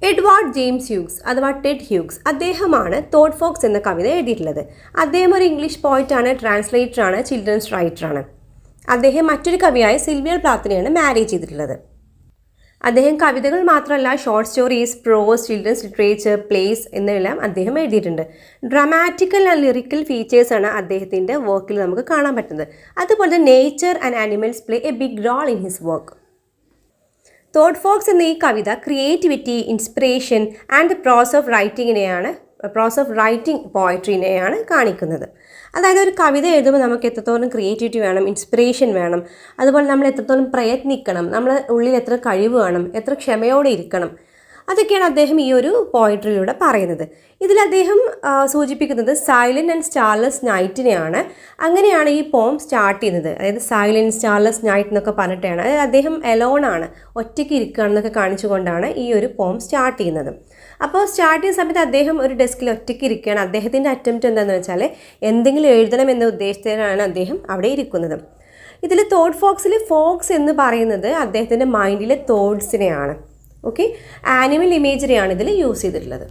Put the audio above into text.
Edward James Hughes അഥവാ Ted Hughes അദ്ദേഹമാണ് thought fox എന്ന കവിത എഴുതിയിട്ടുള്ളത്. അദ്ദേഹം ഒരു ഇംഗ്ലീഷ് പോയിറ്റാണ്, ട്രാൻസ്ലേറ്ററാണ്, ചിൽഡ്രൻസ് റൈറ്ററാണ്. അദ്ദേഹം മറ്റൊരു കവിയായ സിൽവിയ പ്ലാത്തിനെയാണ് മാരേജ് ചെയ്തിട്ടുള്ളത്. അദ്ദേഹം കവിതകൾ മാത്രമല്ല ഷോർട്ട് സ്റ്റോറീസ്, പ്രോസ്, ചിൽഡ്രൻസ് ലിറ്ററേച്ചർ, പ്ലേസ് എന്നെല്ലാം അദ്ദേഹം എഴുതിയിട്ടുണ്ട്. ഡ്രാമാറ്റിക്കൽ ആൻഡ് ലിറിക്കൽ ഫീച്ചേഴ്സാണ് അദ്ദേഹത്തിൻ്റെ വർക്കിൽ നമുക്ക് കാണാൻ പറ്റുന്നത്. അതുപോലെ nature and animals play a big role in his work. Thought fox എന്ന ഈ കവിത creativity, inspiration and process of writing പോയട്രീനെയാണ് കാണിക്കുന്നത്. അതായത് ഒരു കവിത എഴുതുമ്പോൾ നമുക്ക് എത്രത്തോളം ക്രിയേറ്റിവിറ്റി വേണം, ഇൻസ്പിറേഷൻ വേണം, അതുപോലെ നമ്മൾ എത്രത്തോളം പ്രയത്നിക്കണം, നമ്മളെ ഉള്ളിൽ എത്ര കഴിവ് വേണം, എത്ര ക്ഷമയോടെ ഇരിക്കണം, അതൊക്കെയാണ് അദ്ദേഹം ഈ ഒരു പോയട്രിയിലൂടെ പറയുന്നത്. ഇതിൽ അദ്ദേഹം സൂചിപ്പിക്കുന്നത് സൈലൻറ്റ് ആൻഡ് സ്റ്റാർലെസ് നൈറ്റിനെയാണ്. അങ്ങനെയാണ് ഈ പോം സ്റ്റാർട്ട് ചെയ്യുന്നത്. അതായത് സൈലൻറ്റ്, സ്റ്റാർലെസ് നൈറ്റ് എന്നൊക്കെ പറഞ്ഞിട്ടാണ്, അതായത് അദ്ദേഹം എലോണാണ്, ഒറ്റയ്ക്ക് ഇരിക്കുകയാണെന്നൊക്കെ കാണിച്ചുകൊണ്ടാണ് ഈ ഒരു പോം സ്റ്റാർട്ട് ചെയ്യുന്നത്. അപ്പോൾ സ്റ്റാർട്ട് ചെയ്യുന്ന സമയത്ത് അദ്ദേഹം ഒരു ഡെസ്കിൽ ഒറ്റയ്ക്ക് ഇരിക്കുകയാണ്. അദ്ദേഹത്തിൻ്റെ അറ്റംപ്റ്റ് എന്താണെന്ന് വെച്ചാൽ എന്തെങ്കിലും എഴുതണം എന്ന ഉദ്ദേശത്തിലാണ് അദ്ദേഹം അവിടെ ഇരിക്കുന്നത്. ഇതിൽ തോട്ട് ഫോക്സിൽ ഫോക്സ് എന്ന് പറയുന്നത് അദ്ദേഹത്തിൻ്റെ മൈൻഡിലെ തോട്ട്സിനെയാണ്. ഓക്കെ, ആനിമൽ ഇമേജറിയാണ് ഇതിൽ യൂസ് ചെയ്തിട്ടുള്ളത്.